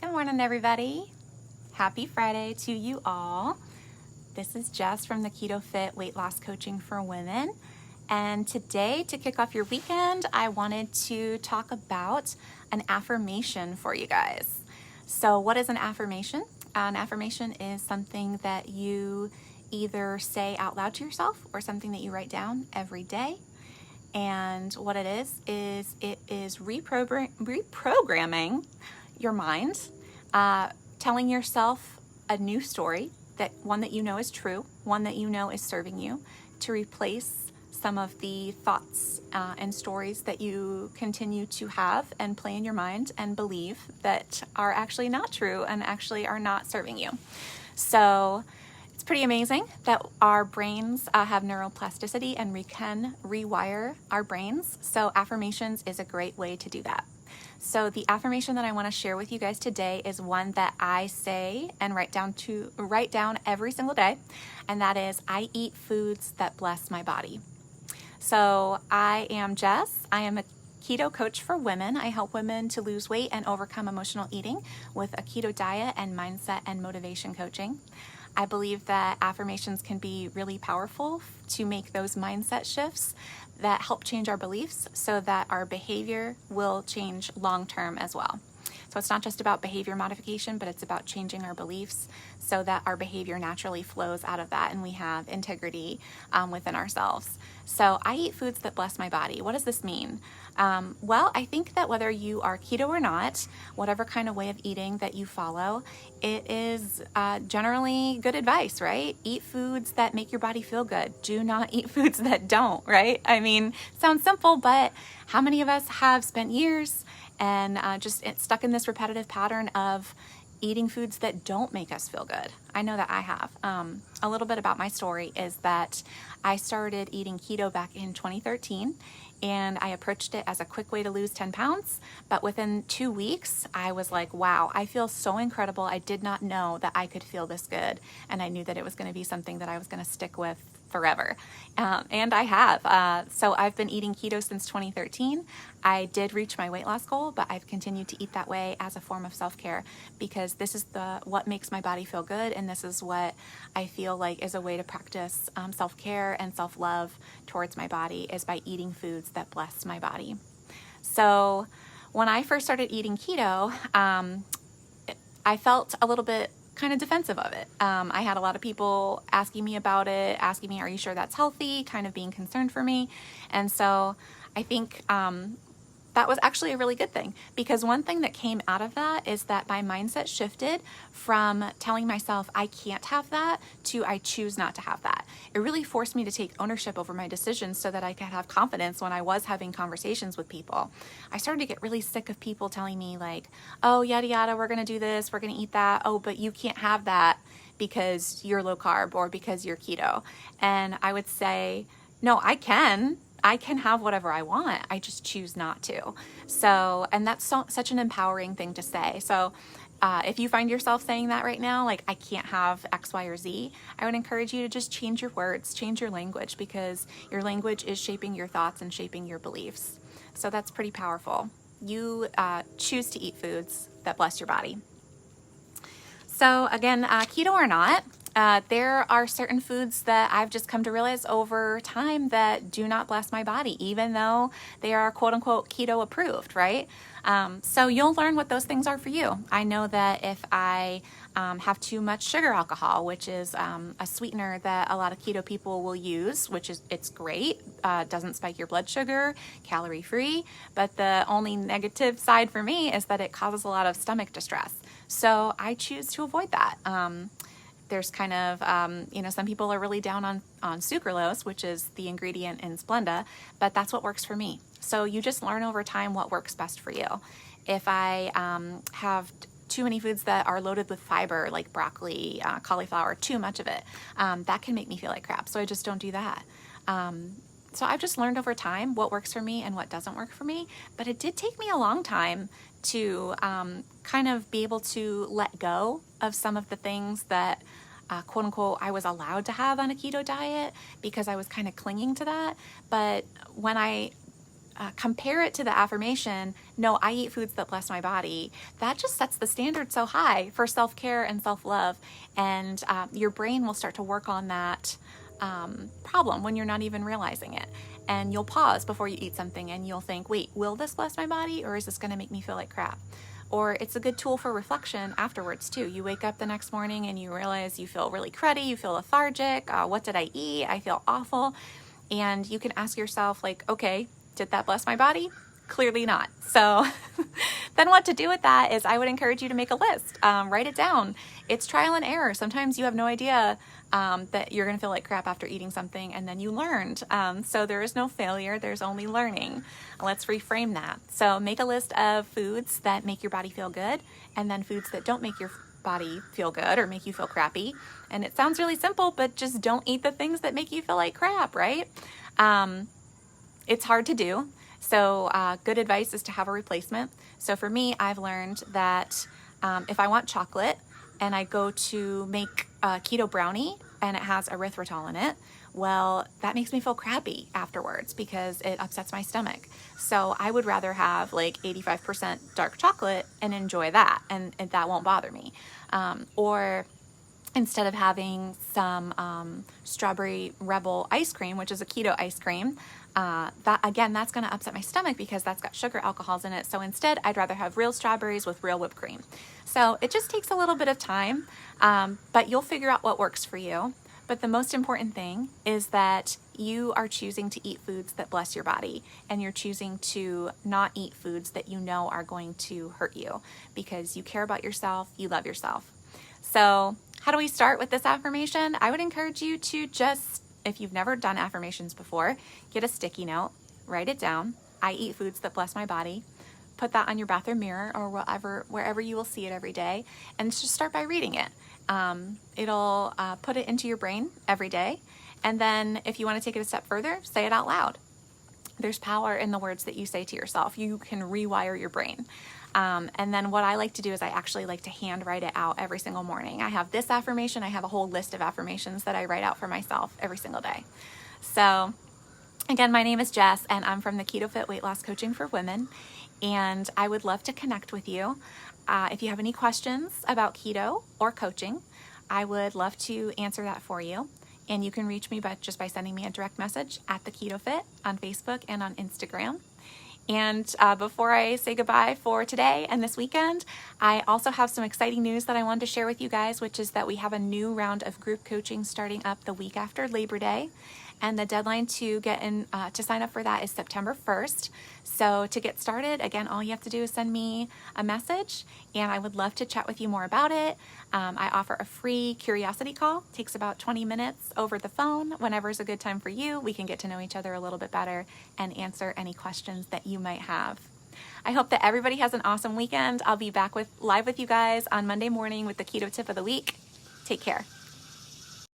Good morning, everybody. Happy Friday to you all. This is Jess from the Keto Fit Weight Loss Coaching for Women. And today, to kick off your weekend, I wanted to talk about an affirmation for you guys. So what is an affirmation? An affirmation is something that you either say out loud to yourself or something that you write down every day. And what it is it is reprogramming your mind, telling yourself a new story, that one that you know is true, one that you know is serving you, to replace some of the thoughts and stories that you continue to have and play in your mind and believe that are actually not true and actually are not serving you. So it's pretty amazing that our brains have neuroplasticity and we can rewire our brains. So affirmations is a great way to do that. So the affirmation that I want to share with you guys today is one that I say and write down every single day, and that is, I eat foods that bless my body. So I am Jess. I am a keto coach for women. I help women to lose weight and overcome emotional eating with a keto diet and mindset and motivation coaching. I believe that affirmations can be really powerful to make those mindset shifts that help change our beliefs so that our behavior will change long-term as well. So it's not just about behavior modification, but it's about changing our beliefs so that our behavior naturally flows out of that and we have integrity within ourselves. So I eat foods that bless my body. What does this mean? Well, I think that whether you are keto or not, whatever kind of way of eating that you follow, it is generally good advice, right? Eat foods that make your body feel good. Do not eat foods that don't, right? I mean, sounds simple, but how many of us have spent years and just stuck in this repetitive pattern of eating foods that don't make us feel good? I know that I have. A little bit about my story is that I started eating keto back in 2013, and I approached it as a quick way to lose 10 pounds. But within 2 weeks, I was like, wow, I feel so incredible. I did not know that I could feel this good. And I knew that it was going to be something that I was going to stick with forever. And I have. So I've been eating keto since 2013. I did reach my weight loss goal, but I've continued to eat that way as a form of self-care because this is what makes my body feel good, and this is what I feel like is a way to practice self-care and self-love towards my body, is by eating foods that bless my body. So when I first started eating keto, I felt a little bit kind of defensive of it. I had a lot of people asking me about it, asking me, are you sure that's healthy? Kind of being concerned for me. And so I think that was actually a really good thing, because one thing that came out of that is that my mindset shifted from telling myself I can't have that to I choose not to have that. It really forced me to take ownership over my decisions so that I could have confidence when I was having conversations with people. I started to get really sick of people telling me like, oh, yada yada, we're going to do this, we're going to eat that. Oh, but you can't have that because you're low carb or because you're keto. And I would say, no, I can have whatever I want. I just choose not to. So, and that's such an empowering thing to say. So if you find yourself saying that right now, like I can't have X, Y, or Z, I would encourage you to just change your words, change your language, because your language is shaping your thoughts and shaping your beliefs. So that's pretty powerful. You choose to eat foods that bless your body. So again, keto or not, there are certain foods that I've just come to realize over time that do not bless my body, even though they are quote unquote keto approved, right? So you'll learn what those things are for you. I know that if I have too much sugar alcohol, which is a sweetener that a lot of keto people will use, it's great, doesn't spike your blood sugar, calorie free, but the only negative side for me is that it causes a lot of stomach distress. So I choose to avoid that. There's kind of, some people are really down on sucralose, which is the ingredient in Splenda, but that's what works for me. So you just learn over time what works best for you. If I have too many foods that are loaded with fiber, like broccoli, cauliflower, too much of it, that can make me feel like crap. So I just don't do that. So I've just learned over time what works for me and what doesn't work for me. But it did take me a long time to kind of be able to let go of some of the things that quote unquote I was allowed to have on a keto diet, because I was kind of clinging to that. But when I compare it to the affirmation, no, I eat foods that bless my body, that just sets the standard so high for self-care and self-love. And your brain will start to work on that problem when you're not even realizing it. And you'll pause before you eat something and you'll think, wait, will this bless my body, or is this going to make me feel like crap? Or it's a good tool for reflection afterwards too. You wake up the next morning and you realize you feel really cruddy, you feel lethargic. What did I eat? I feel awful. And you can ask yourself, like, okay, did that bless my body? Clearly not. So then what to do with that is I would encourage you to make a list, write it down. It's trial and error. Sometimes you have no idea that you're going to feel like crap after eating something, and then you learned. So there is no failure. There's only learning. Let's reframe that. So make a list of foods that make your body feel good, and then foods that don't make your body feel good or make you feel crappy. And it sounds really simple, but just don't eat the things that make you feel like crap, right? It's hard to do. So good advice is to have a replacement. So for me, I've learned that if I want chocolate and I go to make a keto brownie and it has erythritol in it, well, that makes me feel crappy afterwards because it upsets my stomach. So I would rather have like 85% dark chocolate and enjoy that, and that won't bother me. Or instead of having some strawberry rebel ice cream, which is a keto ice cream, that's going to upset my stomach because that's got sugar alcohols in it. So instead, I'd rather have real strawberries with real whipped cream. So it just takes a little bit of time, but you'll figure out what works for you. But the most important thing is that you are choosing to eat foods that bless your body, and you're choosing to not eat foods that you know are going to hurt you because you care about yourself, you love yourself. So how do we start with this affirmation? I would encourage you to just, if you've never done affirmations before, get a sticky note, write it down. I eat foods that bless my body. Put that on your bathroom mirror or wherever you will see it every day, and just start by reading it. It'll put it into your brain every day. And then if you want to take it a step further, say it out loud. There's power in the words that you say to yourself. You can rewire your brain. And then what I like to do is I actually like to hand write it out every single morning. I have this affirmation. I have a whole list of affirmations that I write out for myself every single day. So again, my name is Jess, and I'm from the Keto Fit Weight Loss Coaching for Women. And I would love to connect with you. If you have any questions about keto or coaching, I would love to answer that for you. And you can reach me just by sending me a direct message at the Keto Fit on Facebook and on Instagram. And before I say goodbye for today and this weekend, I also have some exciting news that I wanted to share with you guys, which is that we have a new round of group coaching starting up the week after Labor Day. And the deadline to get in to sign up for that is September 1st. So to get started, again, all you have to do is send me a message, and I would love to chat with you more about it. I offer a free curiosity call. It takes about 20 minutes over the phone. Whenever is a good time for you, we can get to know each other a little bit better and answer any questions that you might have. I hope that everybody has an awesome weekend. I'll be back live with you guys on Monday morning with the Keto Tip of the Week. Take care.